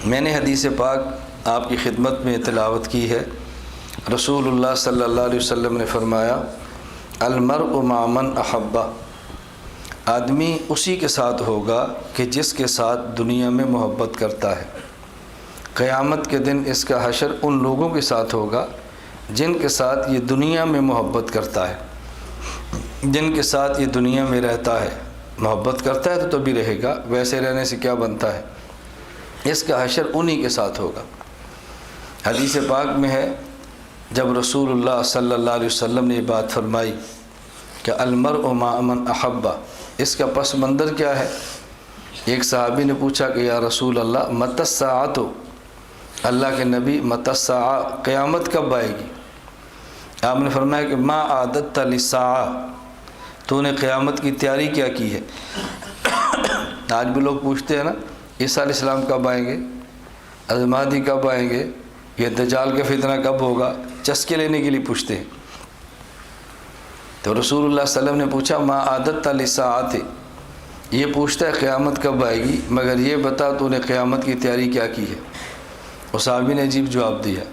میں نے حدیث پاک آپ کی خدمت میں تلاوت کی ہے۔ رسول اللہ صلی اللہ علیہ وسلم نے فرمایا المرء مع من احب، آدمی اسی کے ساتھ ہوگا کہ جس کے ساتھ دنیا میں محبت کرتا ہے۔ قیامت کے دن اس کا حشر ان لوگوں کے ساتھ ہوگا جن کے ساتھ یہ دنیا میں محبت کرتا ہے، جن کے ساتھ یہ دنیا میں رہتا ہے۔ محبت کرتا ہے تو بھی رہے گا، ویسے رہنے سے کیا بنتا ہے؟ اس کا حشر انہی کے ساتھ ہوگا۔ حدیث پاک میں ہے جب رسول اللہ صلی اللہ علیہ وسلم نے یہ بات فرمائی کہ المرء مع من احب، اس کا پس منظر کیا ہے؟ ایک صحابی نے پوچھا کہ یا رسول اللہ متی الساعۃ، اللہ کے نبی متی الساعۃ، قیامت کب آئے گی؟ آپ نے فرمایا کہ ما اعددت للساعۃ، تو نے قیامت کی تیاری کیا کی ہے؟ آج بھی لوگ پوچھتے ہیں نا عیسیٰ علیہ السلام کب آئیں گے، حضرت مہدی کب آئیں گے، یہ دجال کا فتنہ کب ہوگا، چسکے لینے کے لیے پوچھتے ہیں۔ تو رسول اللہ صلی اللہ علیہ وسلم نے پوچھا ما اعددت للساعۃ، یہ پوچھتا ہے قیامت کب آئے گی، مگر یہ بتا تو نے قیامت کی تیاری کیا کی ہے؟ اس صحابی نے عجیب جواب دیا،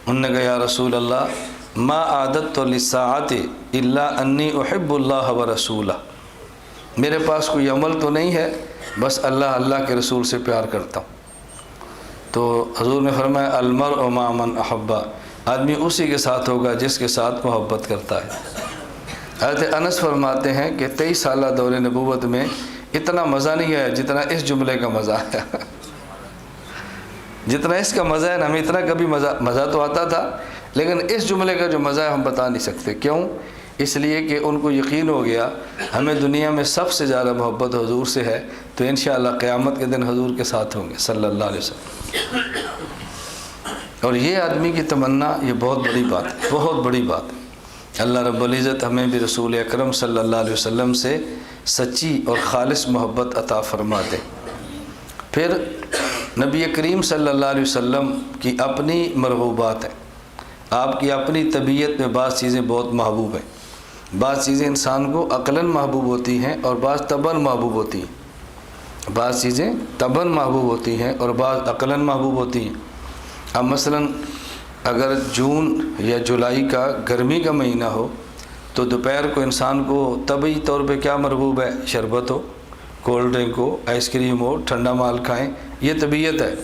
انہوں نے کہا یا رسول اللہ ما اعددت للساعۃ الا انی احب اللہ ورسولہ، میرے پاس کوئی عمل تو نہیں ہے، بس اللہ کے رسول سے پیار کرتا ہوں۔ تو حضور نے فرمایا المرء مع من احب، آدمی اسی کے ساتھ ہوگا جس کے ساتھ محبت کرتا ہے۔ حضرت انس فرماتے ہیں کہ 23 سالہ دور نبوت میں اتنا مزہ نہیں آیا جتنا اس جملے کا مزہ آیا۔ جتنا اس کا مزہ ہے نا، ہمیں اتنا کبھی مزہ تو آتا تھا، لیکن اس جملے کا جو مزہ ہے ہم بتا نہیں سکتے۔ کیوں؟ اس لیے کہ ان کو یقین ہو گیا ہمیں دنیا میں سب سے زیادہ محبت حضور سے ہے، تو انشاءاللہ قیامت کے دن حضور کے ساتھ ہوں گے صلی اللہ علیہ وسلم۔ اور یہ آدمی کی تمنا، یہ بہت بڑی بات ہے، بہت بڑی بات ہے۔ اللہ رب العزت ہمیں بھی رسول اکرم صلی اللہ علیہ وسلم سے سچی اور خالص محبت عطا فرما دے۔ پھر نبی کریم صلی اللہ علیہ وسلم کی اپنی مرغوبات ہیں، آپ کی اپنی طبیعت میں بعض چیزیں بہت محبوب ہیں۔ بعض چیزیں انسان کو عقلاً محبوب ہوتی ہیں اور بعض طبعاً محبوب ہوتی ہیں، بعض چیزیں طبعاً محبوب ہوتی ہیں اور بعض عقلاً محبوب ہوتی ہیں۔ اب مثلاً اگر جون یا جولائی کا گرمی کا مہینہ ہو تو دوپہر کو انسان کو طبعی طور پہ کیا مرغوب ہے؟ شربت ہو، کولڈ ڈرنک ہو، آئس کریم ہو، ٹھنڈا مال کھائیں، یہ طبیعت ہے۔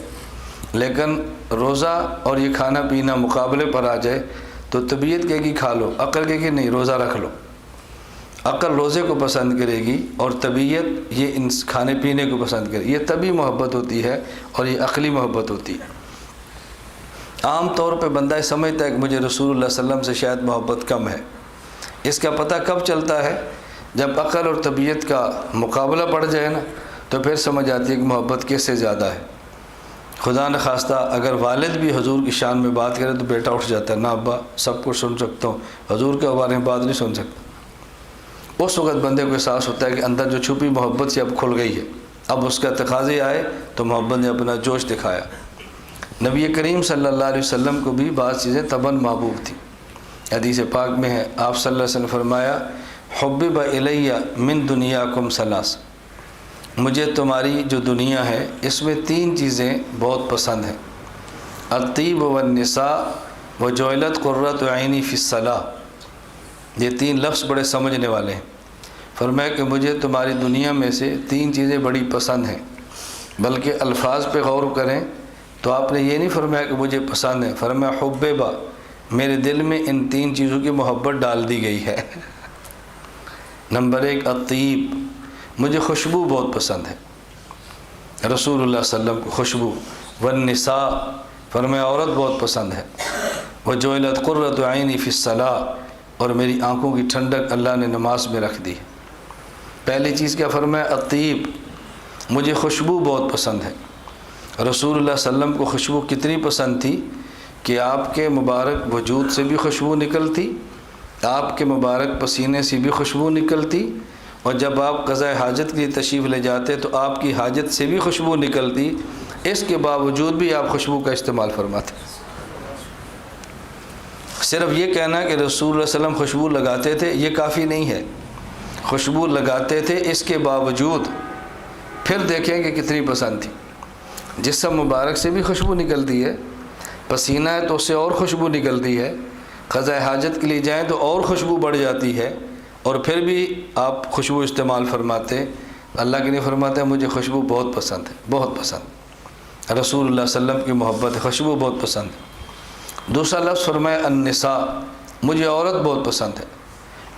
لیکن روزہ اور یہ کھانا پینا مقابلے پر آ جائے تو طبیعت کہے گی کھا لو، عقل کہے گی نہیں روزہ رکھ لو۔ عقل روزے کو پسند کرے گی اور طبیعت یہ کھانے پینے کو پسند کرے گی۔ یہ طبعی محبت ہوتی ہے اور یہ عقلی محبت ہوتی ہے۔ عام طور پہ بندہ سمجھتا ہے کہ مجھے رسول اللہ صلی اللہ علیہ وسلم سے شاید محبت کم ہے۔ اس کا پتہ کب چلتا ہے؟ جب عقل اور طبیعت کا مقابلہ پڑ جائے نا، تو پھر سمجھ آتی ہے کہ محبت کس سے زیادہ ہے۔ خدا نہ خواستہ اگر والد بھی حضور کی شان میں بات کرے تو بیٹا اٹھ جاتا ہے، نہ ابا سب کچھ سن سکتا ہوں، حضور کے بارے میں بات نہیں سن سکتا۔ اس وقت بندے کو احساس ہوتا ہے کہ اندر جو چھپی محبت سے اب کھل گئی ہے، اب اس کا تقاضے آئے تو محبت نے اپنا جوش دکھایا۔ نبی کریم صلی اللہ علیہ وسلم کو بھی بعض چیزیں طبعاً محبوب تھیں۔ حدیث پاک میں ہے آپ صلی اللہ علیہ وسلم فرمایا حبب الیہ من دنیاکم ثلاث، مجھے تمہاری جو دنیا ہے اس میں 3 چیزیں بہت پسند ہیں، الطیب والنساء وجعلت قرۃ عینی فی الصلاۃ۔ یہ 3 لفظ بڑے سمجھنے والے ہیں۔ فرمایا کہ مجھے تمہاری دنیا میں سے 3 چیزیں بڑی پسند ہیں، بلکہ الفاظ پہ غور کریں تو آپ نے یہ نہیں فرمایا کہ مجھے پسند ہے، فرمایا حببا، میرے دل میں ان 3 چیزوں کی محبت ڈال دی گئی ہے۔ نمبر 1 الطیب، مجھے خوشبو بہت پسند ہے، رسول اللہ صلی اللہ علیہ وسلم کو خوشبو۔ والنساء، فرمایا عورت بہت پسند ہے۔ وجعلت قرۃ عینی فی الصلاۃ، اور میری آنکھوں کی ٹھنڈک اللہ نے نماز میں رکھ دی۔ پہلی چیز کیا فرمایا؟ الطیب، مجھے خوشبو بہت پسند ہے۔ رسول اللہ صلی اللہ علیہ وسلم کو خوشبو کتنی پسند تھی کہ آپ کے مبارک وجود سے بھی خوشبو نکلتی، آپ کے مبارک پسینے سے بھی خوشبو نکلتی، اور جب آپ قضاء حاجت کے لیے تشریف لے جاتے تو آپ کی حاجت سے بھی خوشبو نکلتی، اس کے باوجود بھی آپ خوشبو کا استعمال فرماتے۔ صرف یہ کہنا کہ رسول اللہ صلی اللہ علیہ وسلم خوشبو لگاتے تھے یہ کافی نہیں ہے، خوشبو لگاتے تھے، اس کے باوجود پھر دیکھیں کہ کتنی پسند تھی۔ جسم مبارک سے بھی خوشبو نکلتی ہے، پسینہ ہے تو اس سے اور خوشبو نکلتی ہے، قضاء حاجت کے لیے جائیں تو اور خوشبو بڑھ جاتی ہے، اور پھر بھی آپ خوشبو استعمال فرماتے۔ اللہ کے لیے فرماتے ہیں مجھے خوشبو بہت پسند ہے، بہت پسند، رسول اللہ صلی اللہ علیہ وسلم کی محبت ہے، خوشبو بہت پسند ہے۔ دوسرا لفظ فرمایا النساء، مجھے عورت بہت پسند ہے۔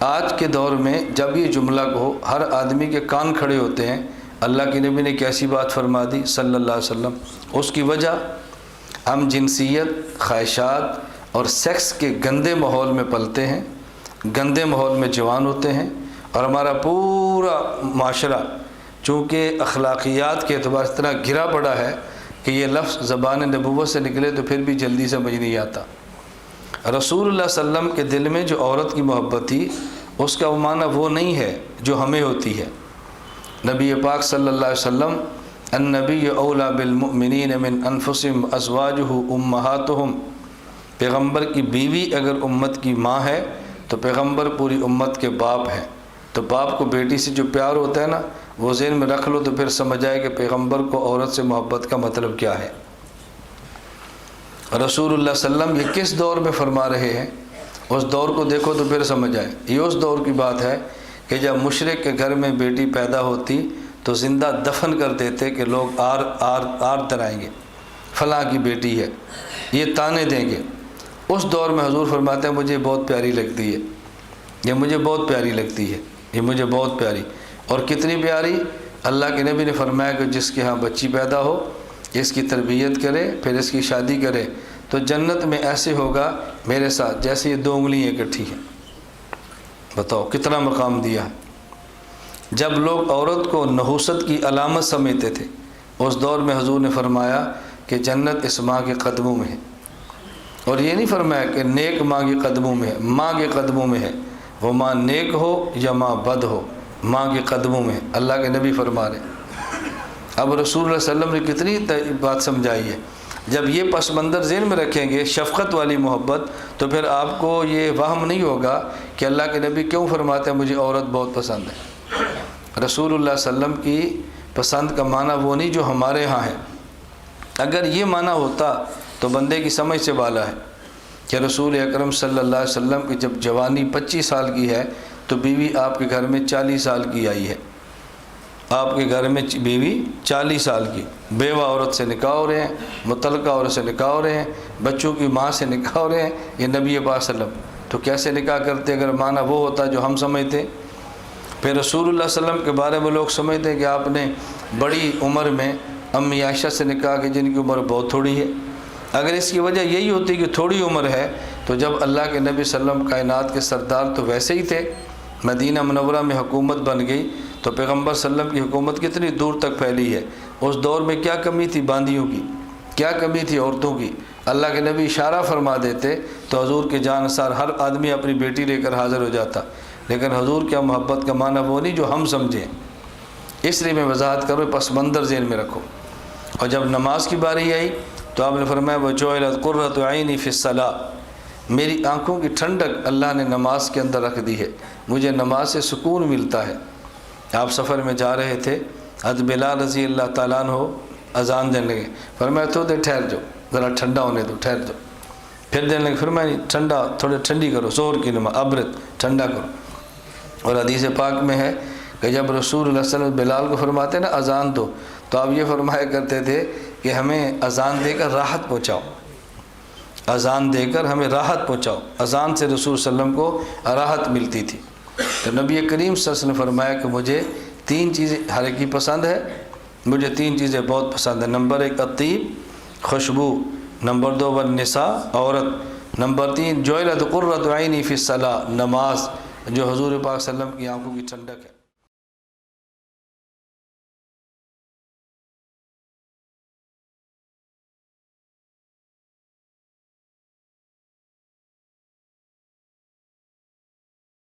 آج کے دور میں جب یہ جملہ کہو ہر آدمی کے کان کھڑے ہوتے ہیں۔ اللہ کے نبی نے کیسی بات فرما دی صلی اللہ علیہ وسلم، اس کی وجہ ہم جنسیت، خواہشات اور سیکس کے گندے ماحول میں پلتے ہیں، گندے ماحول میں جوان ہوتے ہیں، اور ہمارا پورا معاشرہ چونکہ اخلاقیات کے اعتبار سے اتنا گرا پڑا ہے کہ یہ لفظ زبان نبوت سے نکلے تو پھر بھی جلدی سمجھ نہیں آتا۔ رسول اللہ صلی اللہ علیہ وسلم کے دل میں جو عورت کی محبت تھی اس کا معنی وہ نہیں ہے جو ہمیں ہوتی ہے۔ نبی پاک صلی اللہ علیہ وسلم النبی اولا بالمؤمنین من انفسہم ازواجہ امہاتہم، پیغمبر کی بیوی اگر امت کی ماں ہے تو پیغمبر پوری امت کے باپ ہیں۔ تو باپ کو بیٹی سے جو پیار ہوتا ہے نا، وہ ذہن میں رکھ لو تو پھر سمجھ آئے کہ پیغمبر کو عورت سے محبت کا مطلب کیا ہے۔ رسول اللہ صلی اللہ علیہ وسلم یہ کس دور میں فرما رہے ہیں، اس دور کو دیکھو تو پھر سمجھ آئے۔ یہ اس دور کی بات ہے کہ جب مشرک کے گھر میں بیٹی پیدا ہوتی تو زندہ دفن کر دیتے کہ لوگ آر درائیں گے، فلاں کی بیٹی ہے، یہ تانے دیں گے۔ اس دور میں حضور فرماتے ہیں مجھے بہت پیاری لگتی ہے، یہ مجھے بہت پیاری لگتی ہے، یہ مجھے بہت پیاری۔ اور کتنی پیاری؟ اللہ کے نبی نے فرمایا کہ جس کے ہاں بچی پیدا ہو، اس کی تربیت کرے، پھر اس کی شادی کرے تو جنت میں ایسے ہوگا میرے ساتھ جیسے یہ 2 انگلیاں اکٹھی ہیں۔ بتاؤ کتنا مقام دیا ہے۔ جب لوگ عورت کو نحوست کی علامت سمجھتے تھے، اس دور میں حضور نے فرمایا کہ جنت اس ماں کے قدموں میں ہے، اور یہ نہیں فرمایا کہ نیک ماں کے قدموں میں ہے، ماں کے قدموں میں ہے، وہ ماں نیک ہو یا ماں بد ہو، ماں کے قدموں میں۔ اللہ کے نبی فرما رہے۔ اب رسول اللہ صلی اللہ علیہ وسلم نے کتنی بات سمجھائی ہے۔ جب یہ پس منظر ذہن میں رکھیں گے، شفقت والی محبت، تو پھر آپ کو یہ وہم نہیں ہوگا کہ اللہ کے نبی کیوں فرماتے ہیں مجھے عورت بہت پسند ہے۔ رسول اللہ صلی اللہ علیہ وسلم کی پسند کا معنی وہ نہیں جو ہمارے ہاں ہے۔ اگر یہ معنی ہوتا تو بندے کی سمجھ سے بالا ہے کہ رسول اکرم صلی اللہ علیہ وسلم کی جب جوانی 25 سال کی ہے تو بیوی آپ کے گھر میں 40 سال کی آئی ہے۔ آپ کے گھر میں بیوی 40 سال کی، بیوہ عورت سے نکاح ہو رہے ہیں، مطلقہ عورت سے نکاح ہو رہے ہیں، بچوں کی ماں سے نکاح ہو رہے ہیں، یہ نبی پاک صلی اللہ علیہ وسلم تو کیسے نکاح کرتے اگر معنی وہ ہوتا جو ہم سمجھتے۔ پھر رسول اللہ صلی اللہ علیہ وسلم کے بارے میں لوگ سمجھتے ہیں کہ آپ نے بڑی عمر میں امی عائشہ سے نکاح کی جن کی عمر بہت تھوڑی ہے۔ اگر اس کی وجہ یہی ہوتی کہ تھوڑی عمر ہے تو جب اللہ کے نبی صلی اللہ علیہ وسلم کائنات کے سردار تو ویسے ہی تھے، مدینہ منورہ میں حکومت بن گئی تو پیغمبر صلی اللہ علیہ وسلم کی حکومت کتنی دور تک پھیلی ہے۔ اس دور میں کیا کمی تھی باندیوں کی، کیا کمی تھی عورتوں کی؟ اللہ کے نبی اشارہ فرما دیتے تو حضور کے جان نثار ہر آدمی اپنی بیٹی لے کر حاضر ہو جاتا۔ لیکن حضور کیا محبت کا معنی وہ نہیں جو ہم سمجھیں۔ اس لیے میں وضاحت کروں، پس منظر ذہن میں رکھو۔ اور جب نماز کی باری آئی تو آپ نے فرمایا وَجُعِلَتْ قُرَّةُ عَيْنِي فِي الصَّلَاةِ، میری آنکھوں کی ٹھنڈک اللہ نے نماز کے اندر رکھ دی ہے، مجھے نماز سے سکون ملتا ہے۔ آپ سفر میں جا رہے تھے، حضرت بلال رضی اللہ تعالیٰ عنہ اذان دینے لگے، فرمایا تو ٹھہر جاؤ، ذرا ٹھنڈا ہونے دو، ٹھہر جاؤ۔ پھر دینے لگے، فرمایا ٹھنڈا، تھوڑی ٹھنڈی کرو، ظہر کی نماز ابرد ٹھنڈا کرو۔ اور حدیث پاک میں ہے کہ جب رسول اللہ صلی اللہ علیہ وسلم بلال کو فرماتے ہیں نا اذان دو، تو آپ یہ فرمایا کرتے تھے کہ ہمیں اذان دے کر راحت پہنچاؤ، اذان دے کر ہمیں راحت پہنچاؤ۔ اذان سے رسول صلی اللہ علیہ وسلم کو راحت ملتی تھی۔ تو نبی کریم صلی اللہ علیہ وسلم نے فرمایا کہ مجھے 3 چیزیں ہر ایک کی پسند ہے، مجھے 3 چیزیں بہت پسند ہیں۔ نمبر 1 الطیب، خوشبو، نمبر 2 والنساء، عورت، نمبر 3 جعلت قرۃ عینی فی الصلاۃ، نماز جو حضور پاک صلی اللہ علیہ وسلم کی آنکھوں کی ٹھنڈک ہے۔